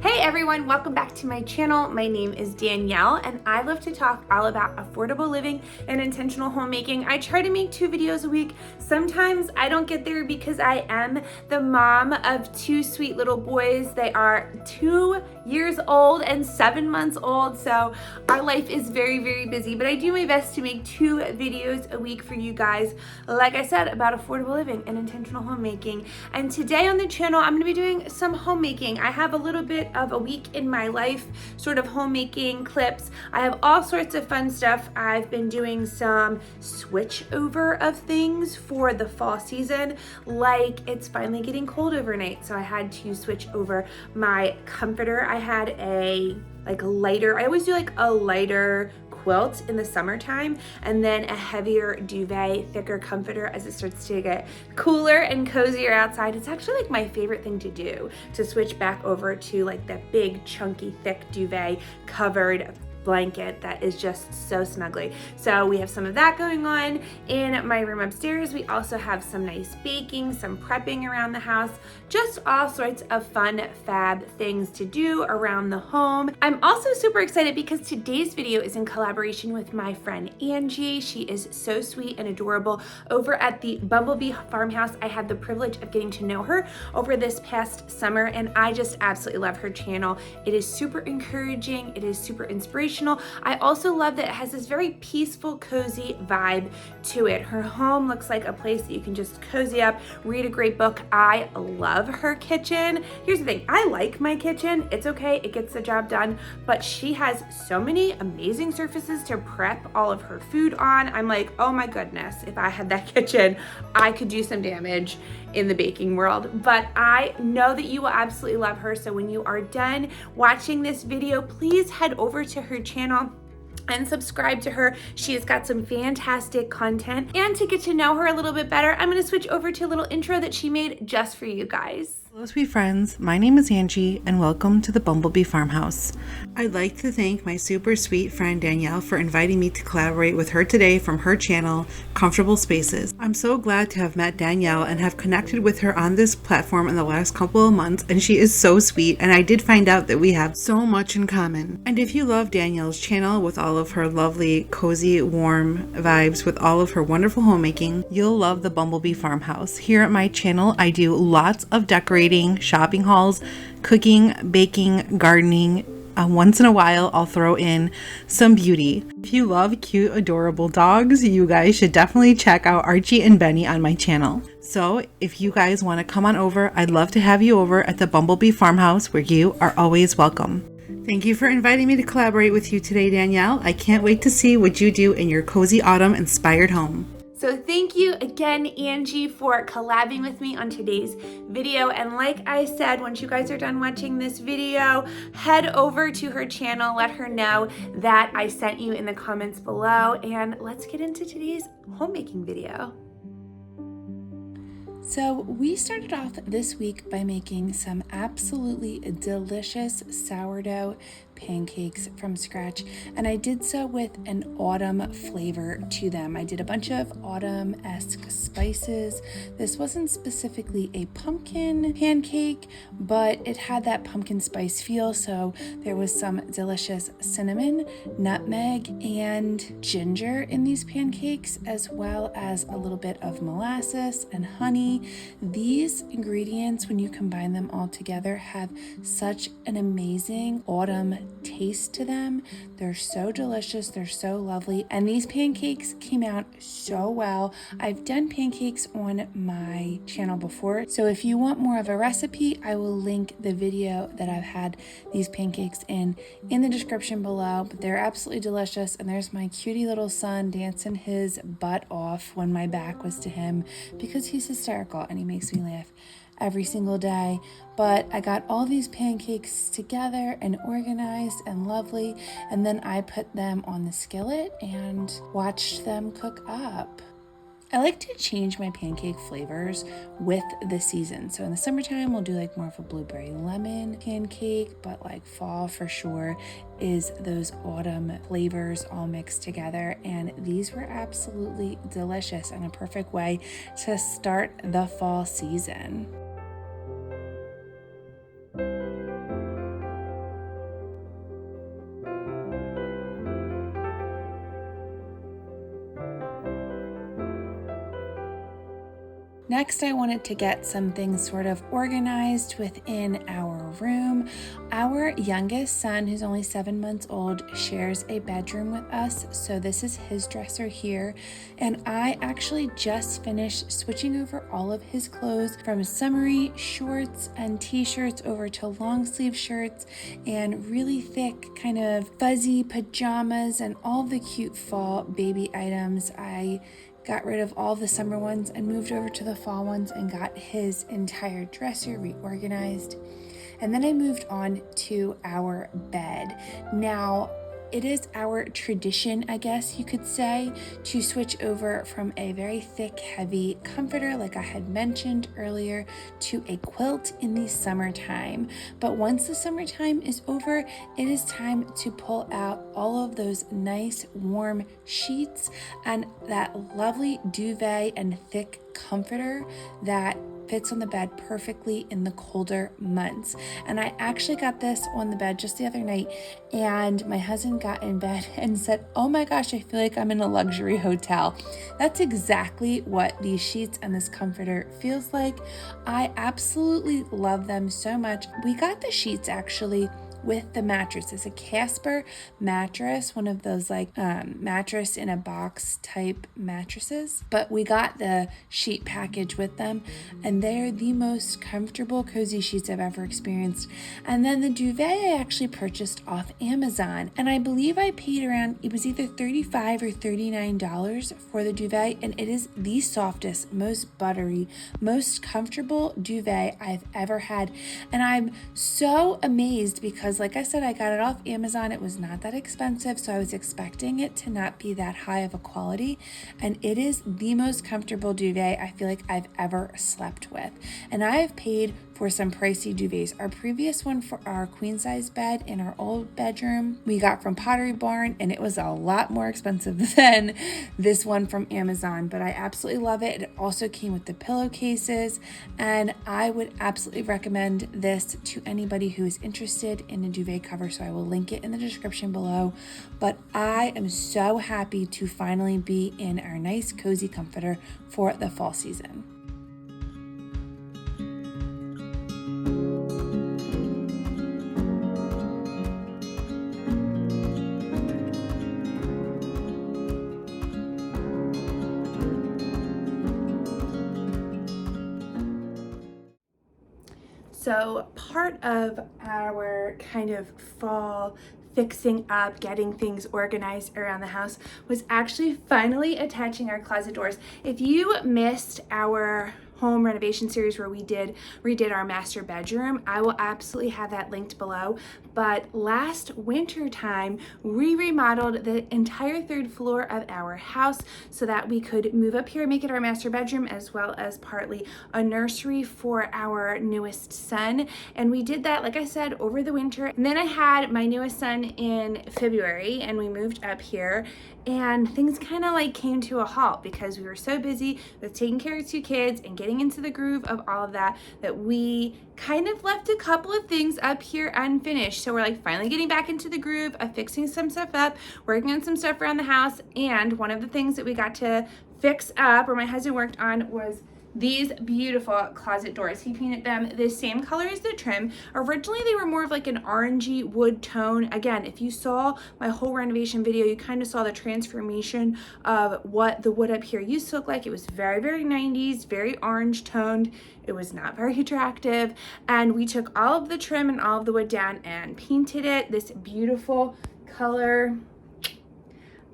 Hey everyone, welcome back to my channel. My name is Danielle and I love to talk all about affordable living and intentional homemaking. I try to make 2 videos a week. Sometimes I don't get there because I am the mom of 2 sweet little boys. They are 2 years old and 7 months old, so our life is very, very busy, but I do my best to make 2 videos a week for you guys, like I said, about affordable living and intentional homemaking. And today on the channel, I'm gonna be doing some homemaking. I have a little bit of a week in my life, sort of homemaking clips. I have all sorts of fun stuff. I've been doing some switch over of things for the fall season, like it's finally getting cold overnight, so I had to switch over my comforter. I had a lighter, I always do like a lighter quilt in the summertime and then a heavier duvet, thicker comforter as it starts to get cooler and cozier outside. It's actually like my favorite thing to do, to switch back over to like that big chunky thick duvet covered blanket that is just so snuggly. So we have some of that going on in my room upstairs. We also have some nice baking, some prepping around the house, just all sorts of fun fab things to do around the home. I'm also super excited because today's video is in collaboration with my friend Angie. She is so sweet and adorable over at the Bumblebee Farmhouse. I had the privilege of getting to know her over this past summer and I just absolutely love her channel. It is super encouraging, it is super inspirational. I also love that it has this very peaceful, cozy vibe to it. Her home looks like a place that you can just cozy up, read a great book. I love her kitchen. Here's the thing, I like my kitchen. It's okay, it gets the job done, but she has so many amazing surfaces to prep all of her food on. I'm like, oh my goodness, if I had that kitchen, I could do some damage in the baking world. But I know that you will absolutely love her. So when you are done watching this video, please head over to her channel and subscribe to her. She has got some fantastic content. And to get to know her a little bit better, I'm gonna switch over to a little intro that she made just for you guys. Hello sweet friends, my name is Angie and welcome to the Bumblebee Farmhouse. I'd like to thank my super sweet friend Danielle for inviting me to collaborate with her today from her channel, Comfortable Spaces. I'm so glad to have met Danielle and have connected with her on this platform in the last couple of months, and she is so sweet, and I did find out that we have so much in common. And if you love Danielle's channel with all of her lovely, cozy, warm vibes with all of her wonderful homemaking, you'll love the Bumblebee Farmhouse. Here at my channel, I do lots of decorating, shopping hauls, cooking, baking, gardening. Once in a while, I'll throw in some beauty. If you love cute, adorable dogs, you guys should definitely check out Archie and Benny on my channel. So if you guys want to come on over, I'd love to have you over at the Bumblebee Farmhouse where you are always welcome. Thank you for inviting me to collaborate with you today, Danielle. I can't wait to see what you do in your cozy autumn inspired home. So thank you again, Angie, for collabing with me on today's video. And like I said, once you guys are done watching this video, head over to her channel, let her know that I sent you in the comments below, and let's get into today's homemaking video. So we started off this week by making some absolutely delicious sourdough pancakes from scratch, and I did so with an autumn flavor to them. I did a bunch of autumn-esque spices. This wasn't specifically a pumpkin pancake, but it had that pumpkin spice feel, so there was some delicious cinnamon, nutmeg, and ginger in these pancakes, as well as a little bit of molasses and honey. These ingredients, when you combine them all together, have such an amazing autumn taste to them. They're so delicious. They're so lovely. And these pancakes came out so well. I've done pancakes on my channel before. So if you want more of a recipe, I will link the video that I've had these pancakes in the description below. But they're absolutely delicious. And there's my cutie little son dancing his butt off when my back was to him because he's hysterical and he makes me laugh every single day. But I got all these pancakes together and organized and lovely, and then I put them on the skillet and watched them cook up. I like to change my pancake flavors with the season. So in the summertime, we'll do like more of a blueberry lemon pancake, but like fall for sure is those autumn flavors all mixed together. And these were absolutely delicious and a perfect way to start the fall season. Next, I wanted to get some things sort of organized within our room. Our youngest son, who's only 7 months old, shares a bedroom with us. So this is his dresser here. And I actually just finished switching over all of his clothes from summery shorts and t-shirts over to long sleeve shirts and really thick kind of fuzzy pajamas and all the cute fall baby items. I got rid of all the summer ones and moved over to the fall ones and got his entire dresser reorganized. And then I moved on to our bed. Now, it is our tradition, I guess you could say, to switch over from a very thick, heavy comforter, like I had mentioned earlier, to a quilt in the summertime. But once the summertime is over, it is time to pull out all of those nice, warm sheets and that lovely duvet and thick comforter that fits on the bed perfectly in the colder months. And I actually got this on the bed just the other night, and my husband got in bed and said, "Oh my gosh, I feel like I'm in a luxury hotel." That's exactly what these sheets and this comforter feels like. I absolutely love them so much. We got the sheets actually with the mattress. It's a Casper mattress, one of those like mattress in a box type mattresses, but we got the sheet package with them, and they're the most comfortable cozy sheets I've ever experienced. And then the duvet I actually purchased off Amazon, and I believe I paid around, it was either $35 or $39 for the duvet, and it is the softest, most buttery, most comfortable duvet I've ever had. And I'm so amazed because, like I said, I got it off Amazon. It was not that expensive, so I was expecting it to not be that high of a quality. And it is the most comfortable duvet I feel like I've ever slept with. And I have paid for some pricey duvets. Our previous one for our queen size bed in our old bedroom, we got from Pottery Barn, and it was a lot more expensive than this one from Amazon, but I absolutely love it. It also came with the pillowcases, and I would absolutely recommend this to anybody who is interested in a duvet cover, so I will link it in the description below. But I am so happy to finally be in our nice cozy comforter for the fall season. So part of our kind of fall fixing up, getting things organized around the house was actually finally attaching our closet doors. If you missed our home renovation series where we redid our master bedroom, I will absolutely have that linked below. But last winter time, we remodeled the entire third floor of our house so that we could move up here and make it our master bedroom, as well as partly a nursery for our newest son. And we did that, like I said, over the winter. And then I had my newest son in February, and we moved up here, and things kind of like came to a halt because we were so busy with taking care of 2 kids and getting into the groove of all of that we kind of left a couple of things up here unfinished. So we're like finally getting back into the groove of fixing some stuff up, working on some stuff around the house. And one of the things that we got to fix up, or my husband worked on, was these beautiful closet doors. He painted them the same color as the trim. Originally, they were more of like an orangey wood tone. Again, if you saw my whole renovation video, you kind of saw the transformation of what the wood up here used to look like. It was very, very 90s, very orange toned. It was not very attractive. And we took all of the trim and all of the wood down and painted it this beautiful color.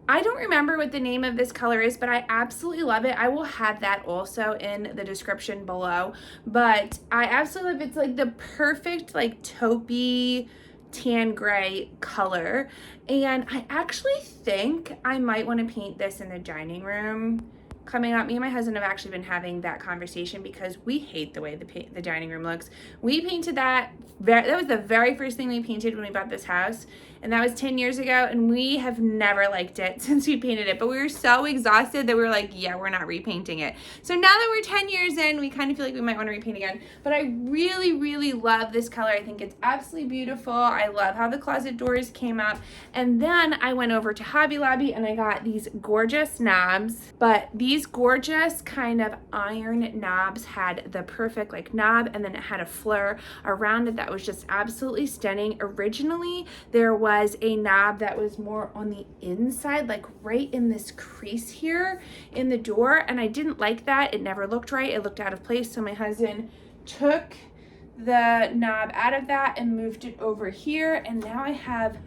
I don't remember what the name of this color is, but I absolutely love it. I will have that also in the description below, but I absolutely love it. It's like the perfect like taupey tan gray color, and I actually think I might want to paint this in the dining room. Coming up, me and my husband have actually been having that conversation because we hate the way the dining room looks. We painted that was the very first thing we painted when we bought this house, and that was 10 years ago, and we have never liked it since we painted it. But we were so exhausted that we were like, yeah, we're not repainting it. So now that we're 10 years in, we kind of feel like we might want to repaint again. But I really, really love this color. I think it's absolutely beautiful. I love how the closet doors came up. And then I went over to Hobby Lobby and I got these gorgeous knobs. But these gorgeous kind of iron knobs had the perfect like knob, and then it had a fleur around it that was just absolutely stunning. Originally, there was a knob that was more on the inside, like right in this crease here in the door, and I didn't like that. It never looked right. It looked out of place. So my husband took the knob out of that and moved it over here, and now I have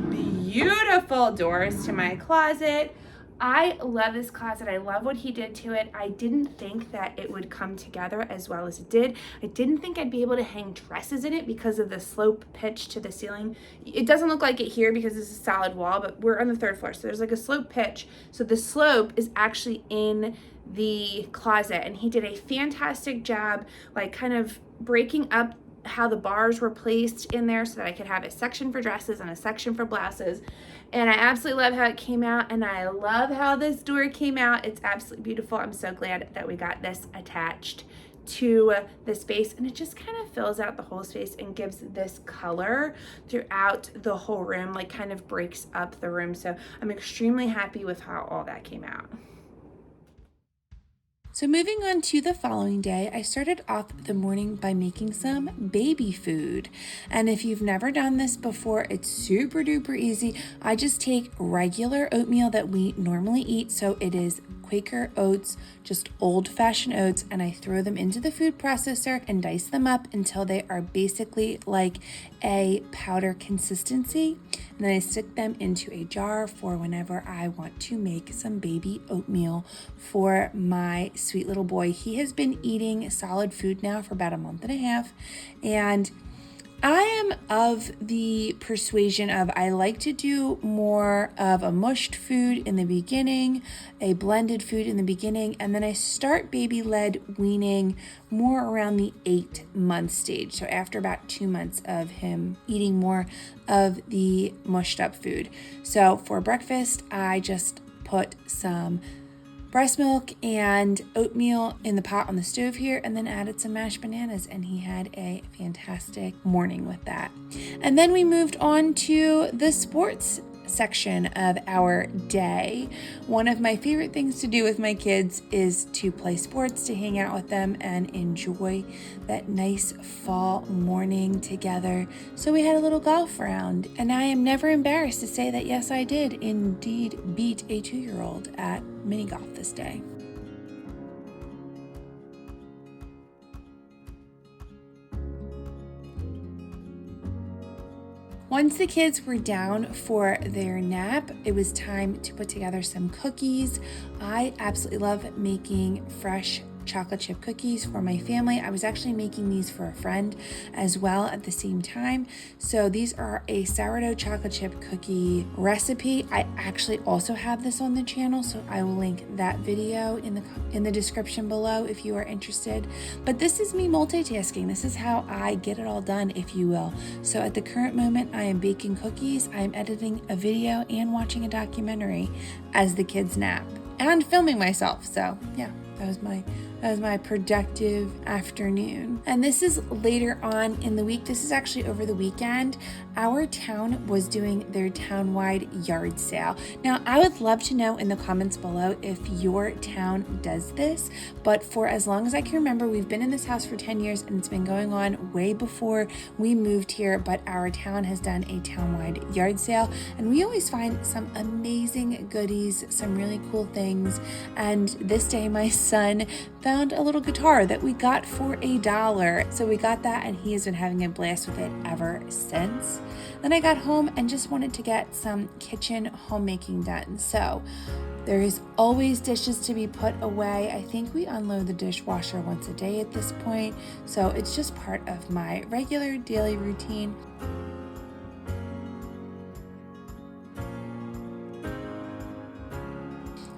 beautiful doors to my closet. I love this closet. I love what he did to it. I didn't think that it would come together as well as it did. I didn't think I'd be able to hang dresses in it because of the slope pitch to the ceiling. It doesn't look like it here because this is a solid wall, but we're on the 3rd floor, so there's like a slope pitch. So the slope is actually in the closet, and he did a fantastic job, like kind of breaking up how the bars were placed in there so that I could have a section for dresses and a section for blouses. And I absolutely love how it came out, and I love how this door came out. It's absolutely beautiful. I'm so glad that we got this attached to the space, and it just kind of fills out the whole space and gives this color throughout the whole room, like kind of breaks up the room. So I'm extremely happy with how all that came out. So moving on to the following day, I started off the morning by making some baby food. And if you've never done this before, it's super duper easy. I just take regular oatmeal that we normally eat. So it is Quaker oats, just old-fashioned oats, and I throw them into the food processor and dice them up until they are basically like a powder consistency. And then I stick them into a jar for whenever I want to make some baby oatmeal for my sweet little boy. He has been eating solid food now for about a month and a half, and I am of the persuasion of I like to do more of a mushed food in the beginning, a blended food in the beginning, and then I start baby-led weaning more around the 8-month stage. So after about 2 months of him eating more of the mushed up food. So for breakfast, I just put some breast milk and oatmeal in the pot on the stove here, and then added some mashed bananas, and he had a fantastic morning with that. And then we moved on to the sports section of our day. One of my favorite things to do with my kids is to play sports, to hang out with them and enjoy that nice fall morning together. So we had a little golf round, and I am never embarrassed to say that yes, I did indeed beat a 2-year-old at mini golf this day. Once the kids were down for their nap, it was time to put together some cookies. I absolutely love making fresh chocolate chip cookies for my family. I was actually making these for a friend as well at the same time. So these are a sourdough chocolate chip cookie recipe. I actually also have this on the channel, so I will link that video in the description below if you are interested. But this is me multitasking. This is how I get it all done, if you will. So at the current moment, I am baking cookies, I am editing a video, and watching a documentary as the kids nap, and filming myself. So yeah, That was my productive afternoon. And this is later on in the week. This is actually over the weekend. Our town was doing their town-wide yard sale. Now, I would love to know in the comments below if your town does this, but for as long as I can remember, we've been in this house for 10 years and it's been going on way before we moved here, but our town has done a town-wide yard sale and we always find some amazing goodies, some really cool things. And this day my son found a little guitar that we got for $1. So we got that and he has been having a blast with it ever since. Then I got home and just wanted to get some kitchen homemaking done. So there is always dishes to be put away. I think we unload the dishwasher once a day at this point. So it's just part of my regular daily routine.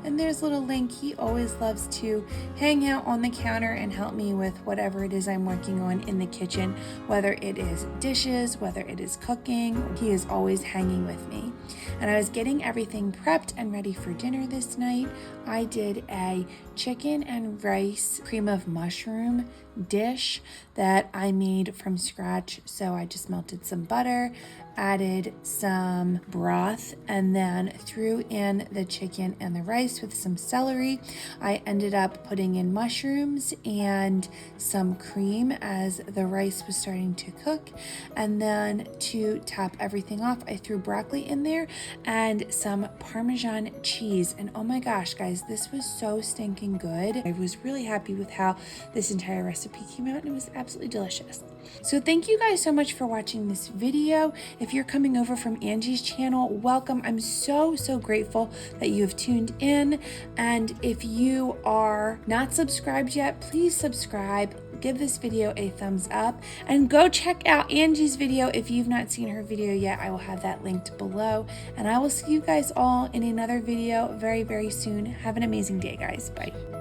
And there's little Link. He always loves to hang out on the counter and help me with whatever it is I'm working on in the kitchen, whether it is dishes, whether it is cooking. He is always hanging with me. And I was getting everything prepped and ready for dinner this night. I did a chicken and rice cream of mushroom dish that I made from scratch. So I just melted some butter, added some broth, and then threw in the chicken and the rice with some celery. I ended up putting in mushrooms and some cream as the rice was starting to cook. And then to top everything off, I threw broccoli in there and some Parmesan cheese. And oh my gosh, guys, this was so stinking good. I was really happy with how this entire recipe came out and it was absolutely delicious. So thank you guys so much for watching this video. If you're coming over from Angie's channel, welcome. I'm so grateful that you have tuned in. And if you are not subscribed yet, please subscribe. Give this video a thumbs up and go check out Angie's video if you've not seen her video yet. I will have that linked below and I will see you guys all in another video very soon. Have an amazing day, guys. Bye.